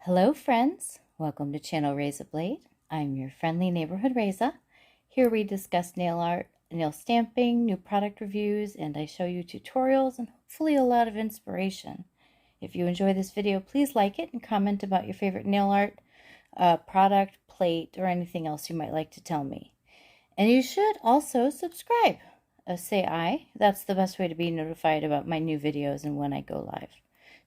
Hello friends, welcome to channel Reza Blade. I'm your friendly neighborhood Reza. Here we discuss nail art, nail stamping, new product reviews, and I show you tutorials and hopefully a lot of inspiration. If you enjoy this video, please like it and comment about your favorite nail art, product, plate, or anything else you might like to tell me. And you should also subscribe. Say aye. That's the best way to be notified about my new videos and when I go live.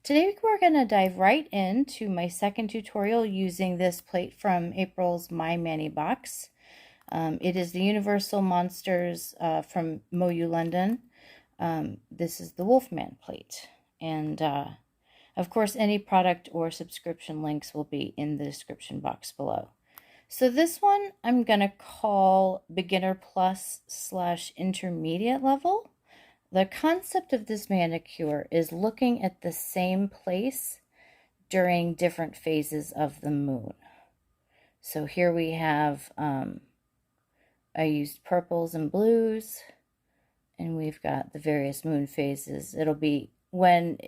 Today we're going to dive right into my second tutorial using this plate from April's My Mani box. It is the Universal Monsters from MoYou London. This is the Wolfman plate. And of course any product or subscription links will be in the description box below. So this one I'm going to call Beginner Plus / Intermediate level. The concept of this manicure is looking at the same place during different phases of the moon. So here we have, I used purples and blues, and we've got the various moon phases. It'll be when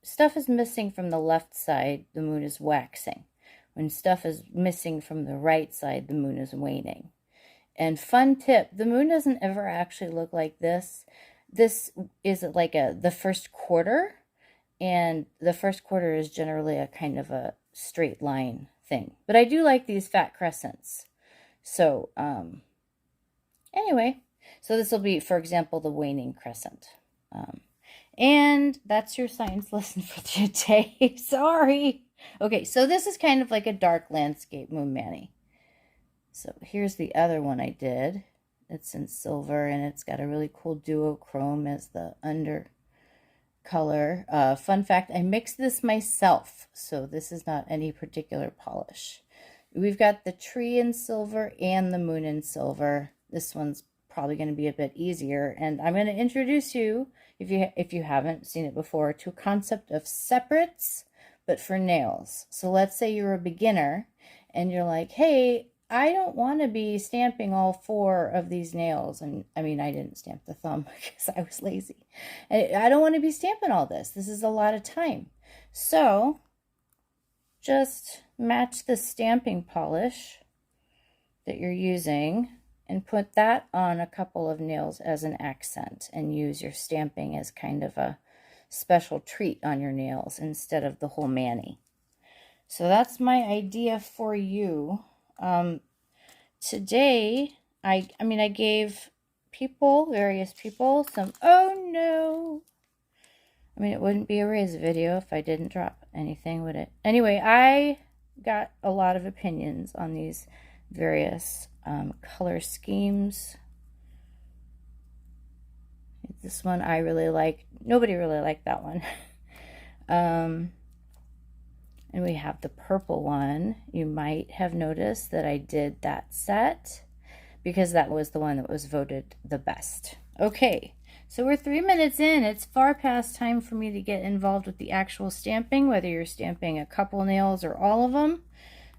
stuff is missing from the left side, the moon is waxing. When stuff is missing from the right side, the moon is waning. And fun tip, the moon doesn't ever actually look like this. This is like the first quarter, and the first quarter is generally a kind of a straight line thing. But I do like these fat crescents. So anyway, so this will be, for example, the waning crescent. And that's your science lesson for today. Sorry. Okay, so this is kind of like a dark landscape moon mani. So here's the other one I did. It's in silver, and it's got a really cool duochrome as the under color. Fun fact, I mixed this myself, so this is not any particular polish. We've got the tree in silver and the moon in silver. This one's probably going to be a bit easier, and I'm going to introduce you, if you haven't seen it before, to a concept of separates, but for nails. So let's say you're a beginner, and you're like, hey, I don't want to be stamping all 4 of these nails. And I mean, I didn't stamp the thumb because I was lazy. I don't want to be stamping all this. This is a lot of time. So just match the stamping polish that you're using and put that on a couple of nails as an accent, and use your stamping as kind of a special treat on your nails instead of the whole mani. So that's my idea for you. Today, I gave various people some, oh no, I mean, it wouldn't be a Reza video if I didn't drop anything, would it? Anyway, I got a lot of opinions on these various color schemes. This one I really liked. Nobody really liked that one. And we have the purple one. You might have noticed that I did that set because that was the one that was voted the best. Okay, so we're 3 minutes in. It's far past time for me to get involved with the actual stamping, whether you're stamping a couple nails or all of them.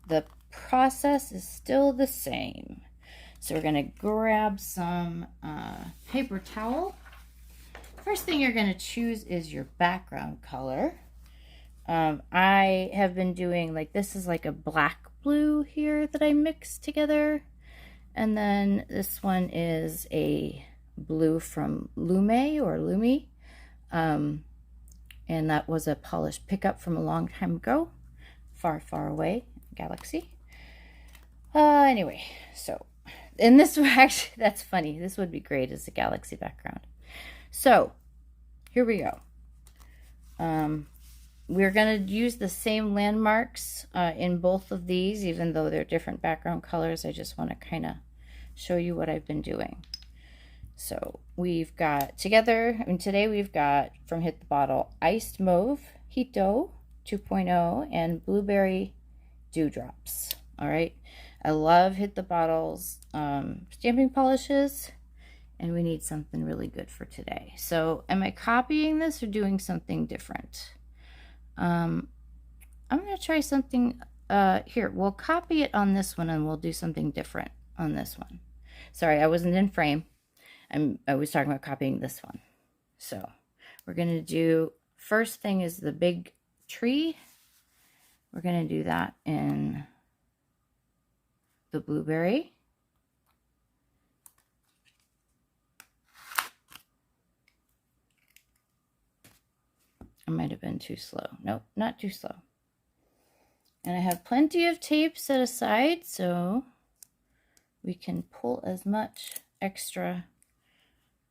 The process is still the same. So we're going to grab some paper towel. First thing you're going to choose is your background color. I have been doing, like, this is like a black blue here that I mixed together. And then this one is a blue from Lume or Lumi. And that was a polished pickup from a long time ago. Far, far away. Galaxy. Anyway, so, and this actually, that's funny. This would be great as a galaxy background. So, here we go. We're going to use the same landmarks in both of these, even though they're different background colors. I just want to kind of show you what I've been doing. So we've got today we've got from Hit the Bottle Iced Mauve, Hito 2.0, and Blueberry Dewdrops. All right. I love Hit the Bottle's stamping polishes, and we need something really good for today. So am I copying this or doing something different? I'm going to try something here. We'll copy it on this one, and we'll do something different on this one. Sorry, I wasn't in frame. I was talking about copying this one. So we're going to do, first thing is the big tree. We're going to do that in the blueberry. I might have been too slow. Nope, not too slow. And I have plenty of tape set aside, so we can pull as much extra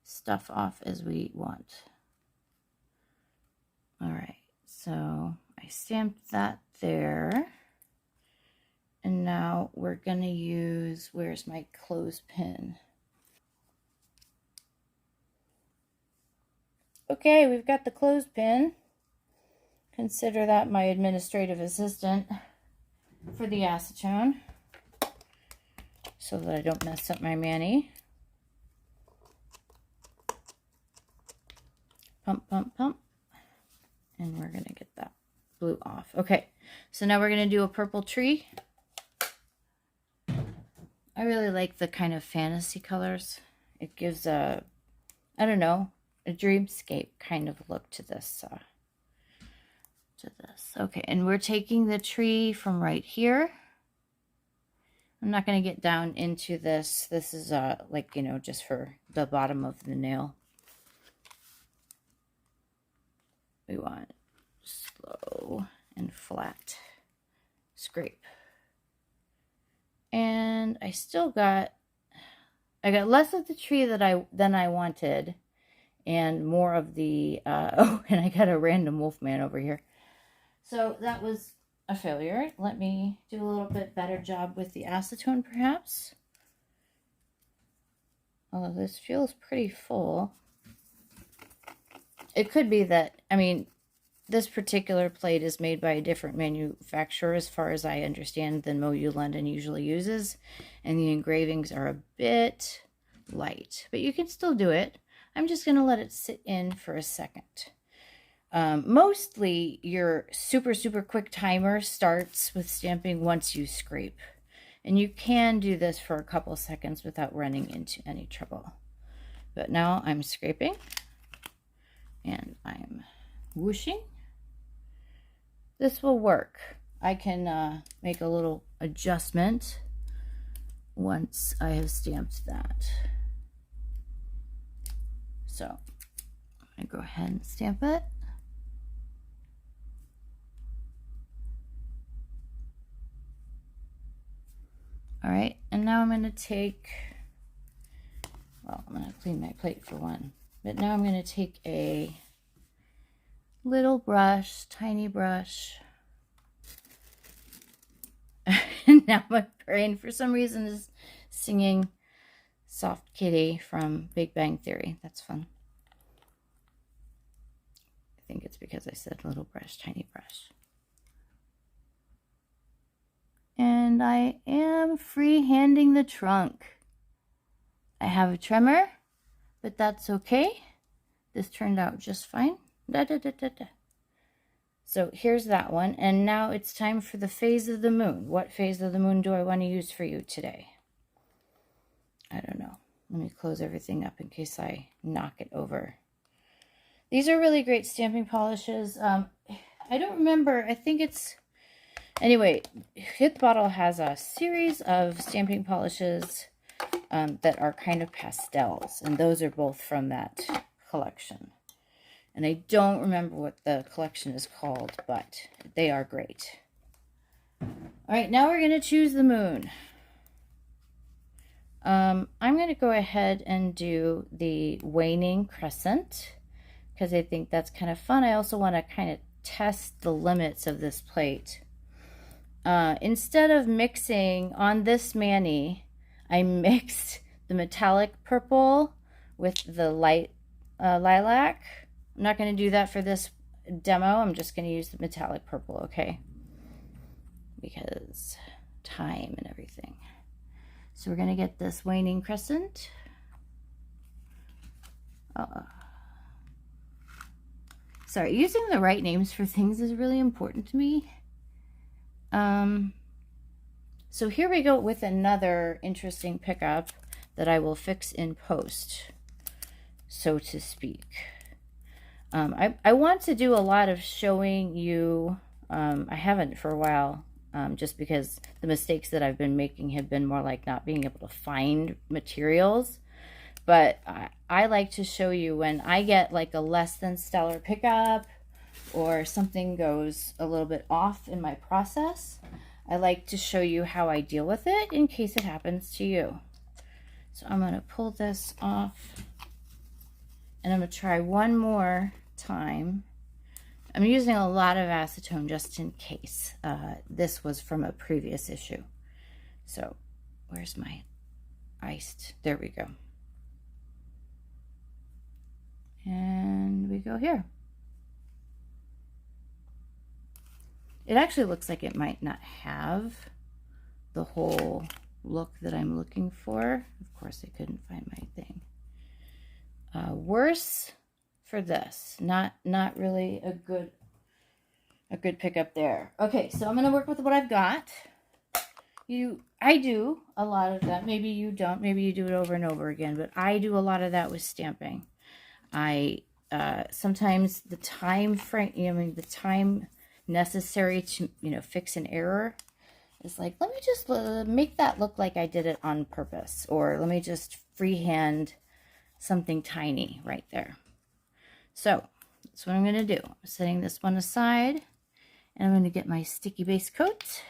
stuff off as we want. All right, so I stamped that there. And now we're going to use, where's my clothespin? Okay, we've got the clothespin. Consider that my administrative assistant for the acetone so that I don't mess up my mani. Pump, pump, pump. And we're going to get that blue off. Okay, so now we're going to do a purple tree. I really like the kind of fantasy colors. It gives a, I don't know, a dreamscape kind of look to this. Okay, and we're taking the tree from right here. I'm not going to get down into this. This is like, you know, just for the bottom of the nail. We want slow and flat scrape. And I still got, I got less of the tree than I wanted, and more of the, oh, and I got a random Wolfman over here. So that was a failure. Let me do a little bit better job with the acetone, perhaps. Although this feels pretty full. It could be that, I mean, this particular plate is made by a different manufacturer, as far as I understand, than MoYou London usually uses. And the engravings are a bit light. But you can still do it. I'm just going to let it sit in for a second. Mostly your super quick timer starts with stamping once you scrape. And you can do this for a couple seconds without running into any trouble. But now I'm scraping. And I'm whooshing. This will work. I can make a little adjustment once I have stamped that. So I go ahead and stamp it. All right, and now I'm going to take, well, I'm going to clean my plate for one, but now I'm going to take a little brush, tiny brush. And now my brain, for some reason, is singing Soft Kitty from Big Bang Theory. That's fun. I think it's because I said little brush, tiny brush. And I am free-handing the trunk. I have a tremor, but that's okay. This turned out just fine. So here's that one. And now it's time for the phase of the moon. What phase of the moon do I want to use for you today? I don't know. Let me close everything up in case I knock it over. These are really great stamping polishes. I don't remember. I think it's... Anyway, Hit Bottle has a series of stamping polishes that are kind of pastels. And those are both from that collection. And I don't remember what the collection is called, but they are great. All right, now we're going to choose the moon. I'm going to go ahead and do the waning crescent because I think that's kind of fun. I also want to kind of test the limits of this plate. Instead of mixing on this mani, I mixed the metallic purple with the light lilac. I'm not going to do that for this demo. I'm just going to use the metallic purple, okay? Because time and everything. So we're going to get this waning crescent. Sorry, using the right names for things is really important to me. So here we go with another interesting pickup that I will fix in post, so to speak. I want to do a lot of showing you I haven't for a while, just because the mistakes that I've been making have been more like not being able to find materials. But I like to show you when I get like a less than stellar pickup or something goes a little bit off in my process. I like to show you how I deal with it in case it happens to you. So I'm going to pull this off, and I'm going to try one more time. I'm using a lot of acetone just in case. This was from a previous issue. So where's my iced? There we go. And we go here. It actually looks like it might not have the whole look that I'm looking for. Of course, I couldn't find my thing. Worse for this. Not really a good pickup there. Okay, so I'm going to work with what I've got. I do a lot of that. Maybe you don't. Maybe you do it over and over again. But I do a lot of that with stamping. Sometimes the time frame, the time necessary to, fix an error is like, let me just make that look like I did it on purpose. Or let me just freehand something tiny right there. So that's what I'm going to do. I'm setting this one aside, and I'm going to get my sticky base coat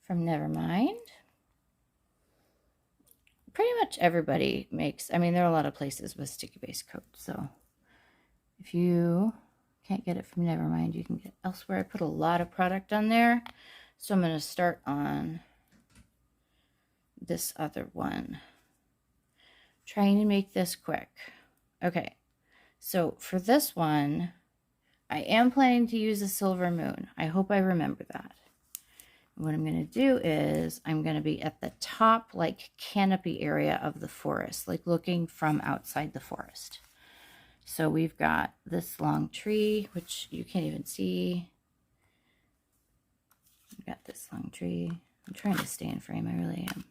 from Nevermind. Pretty much everybody makes, there are a lot of places with sticky base coat. So if you can't get it from Nevermind, you can get elsewhere. I put a lot of product on there. So I'm going to start on this other one. Trying to make this quick. Okay, so for this one, I am planning to use a silver moon. I hope I remember that. What I'm going to do is I'm going to be at the top, like, canopy area of the forest, like looking from outside the forest. So we've got this long tree, which you can't even see. We've got this long tree. I'm trying to stay in frame. I really am.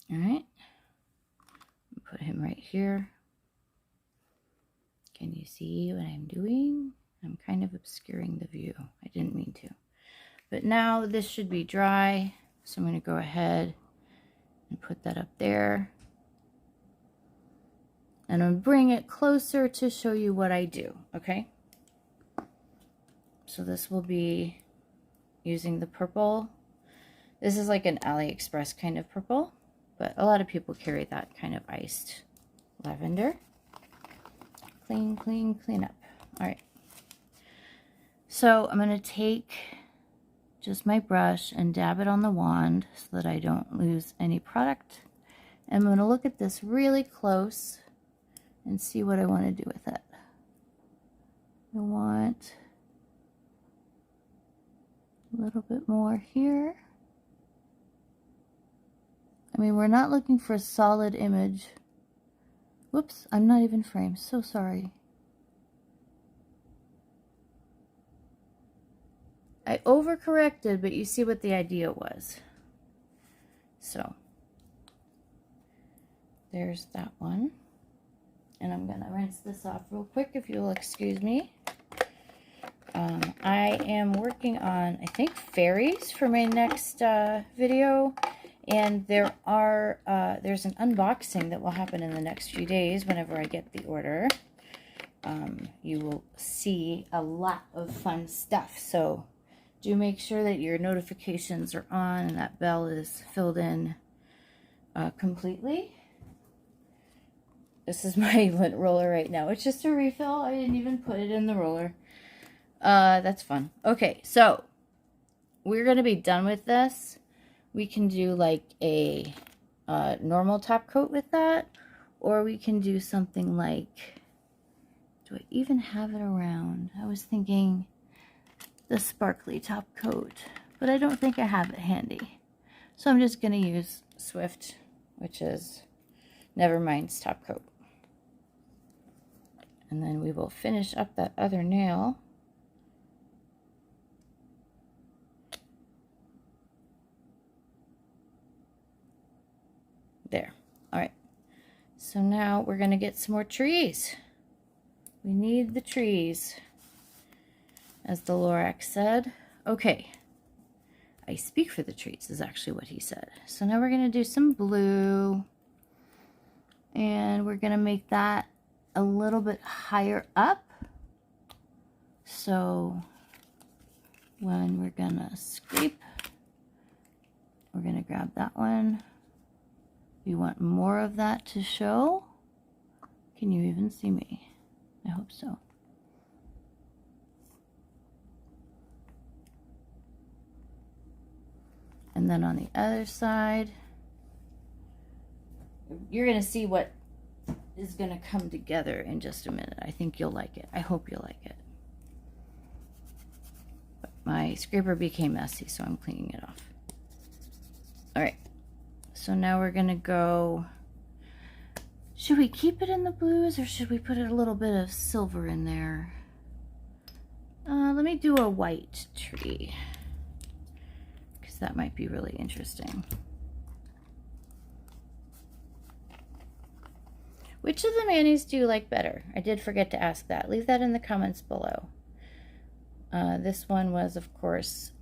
All right. Put him right here. Can you see what I'm doing? I'm kind of obscuring the view. I didn't mean to. But now this should be dry. So I'm going to go ahead and put that up there. And I'm going to bring it closer to show you what I do, okay? So this will be using the purple. This is like an AliExpress kind of purple, but a lot of people carry that kind of iced lavender. Clean, clean, clean up. All right. So I'm going to take just my brush and dab it on the wand so that I don't lose any product. And I'm going to look at this really close and see what I want to do with it. I want a little bit more here. We're not looking for a solid image. Whoops, I'm not even framed. So sorry. I overcorrected, but you see what the idea was. So there's that one. And I'm going to rinse this off real quick if you'll excuse me. I am working on, I think, fairies for my next video. And there's an unboxing that will happen in the next few days whenever I get the order. You will see a lot of fun stuff. So do make sure that your notifications are on and that bell is filled in completely. This is my lint roller right now. It's just a refill. I didn't even put it in the roller. That's fun. Okay, so we're going to be done with this. We can do like a normal top coat with that, or we can do something like, do I even have it around? I was thinking the sparkly top coat, but I don't think I have it handy. So I'm just going to use Swift, which is Nevermind's top coat. And then we will finish up that other nail. There. All right. So now we're going to get some more trees. We need the trees, as the Lorax said. Okay. I speak for the trees is actually what he said. So now we're going to do some blue. And we're going to make that a little bit higher up. So when we're going to scrape, we're going to grab that one. You want more of that to show. Can you even see me? I hope so. And then on the other side, you're going to see what is going to come together in just a minute. I think you'll like it. I hope you'll like it. But my scraper became messy, so I'm cleaning it off. All right. So now we're going to go. Should we keep it in the blues or should we put a little bit of silver in there? Let me do a white tree, because that might be really interesting. Which of the manis do you like better? I did forget to ask that. Leave that in the comments below. This one was, of course,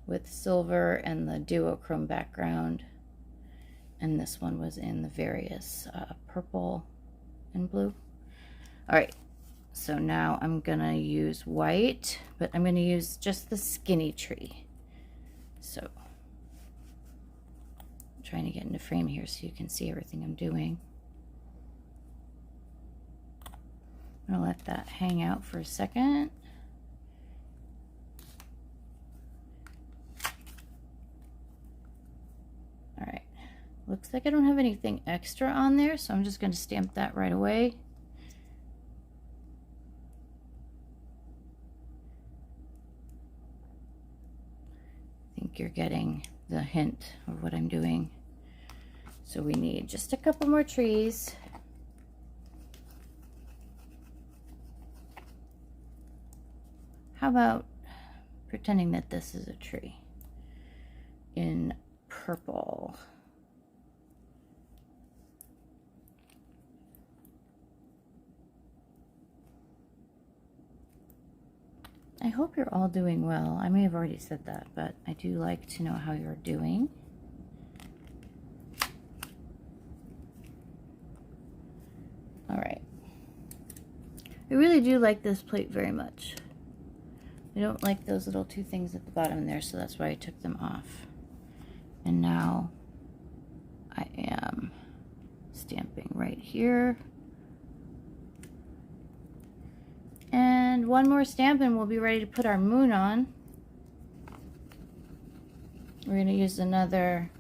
with silver and the duochrome background. And this one was in the various purple and blue. All right, so now I'm gonna use white, but I'm gonna use just the skinny tree. So I'm trying to get into frame here so you can see everything I'm doing. I'm gonna let that hang out for a second. All right. Looks like I don't have anything extra on there, so I'm just going to stamp that right away. I think you're getting the hint of what I'm doing. So we need just a couple more trees. How about pretending that this is a tree in purple? I hope you're all doing well. I may have already said that, but I do like to know how you're doing. All right. I really do like this plate very much. I don't like those little two things at the bottom there, so that's why I took them off. And now I am stamping right here. And one more stamp and we'll be ready to put our moon on. We're going to use another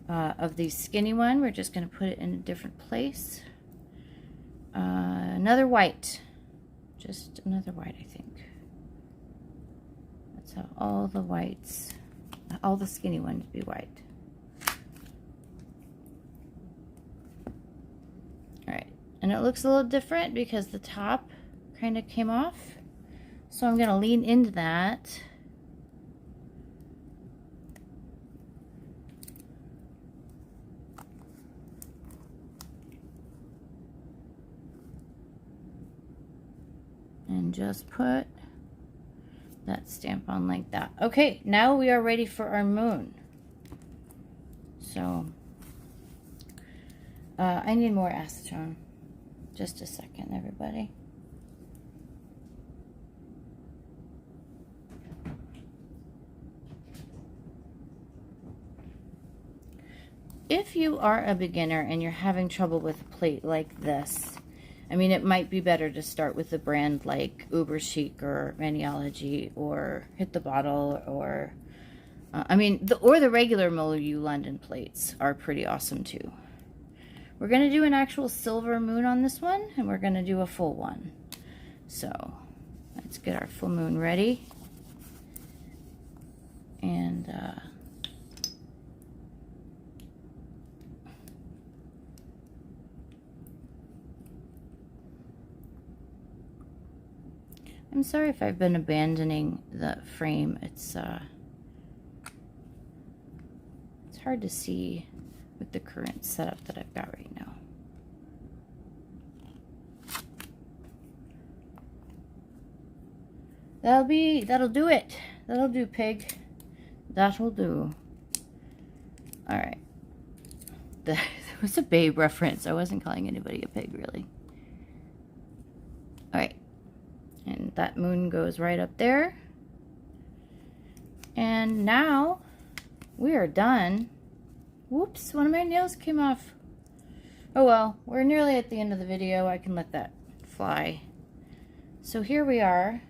of these skinny one. We're just going to put it in a different place. Another white. Just another white, I think. That's how all the whites, all the skinny ones be white. Alright, and it looks a little different because the top kind of came off. So I'm going to lean into that. And just put that stamp on like that. Okay, now we are ready for our moon. So I need more acetone. Just a second, everybody. If you are a beginner and you're having trouble with a plate like this, I mean, it might be better to start with a brand like Uber Chic or Maniology or Hit the Bottle or, the regular MoYou London plates are pretty awesome too. We're going to do an actual silver moon on this one, and we're going to do a full one. So let's get our full moon ready. And I'm sorry if I've been abandoning the frame. It's It's hard to see with the current setup that I've got right now. That'll do it. That'll do, pig. That'll do. All right. That was a babe reference. I wasn't calling anybody a pig, really. All right. And that moon goes right up there. And now we are done. Whoops, one of my nails came off. Oh well, we're nearly at the end of the video. I can let that fly. So here we are.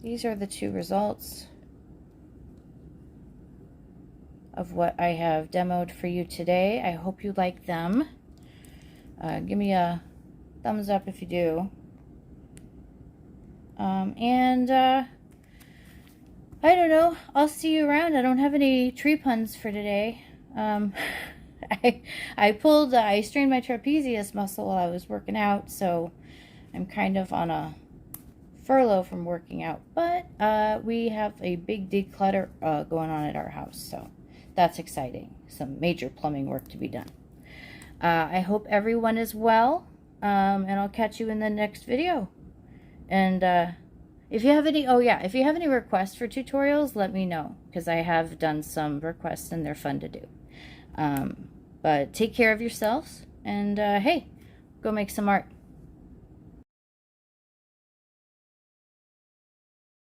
These are the two results of what I have demoed for you today. I hope you like them. Give me a thumbs up if you do. I don't know. I'll see you around. I don't have any tree puns for today. I strained my trapezius muscle while I was working out, so I'm kind of on a furlough from working out. But we have a big declutter going on at our house, so that's exciting. Some major plumbing work to be done. I hope everyone is well, and I'll catch you in the next video. And if you have any, if you have any requests for tutorials, let me know, because I have done some requests and they're fun to do. But take care of yourselves, and hey, go make some art.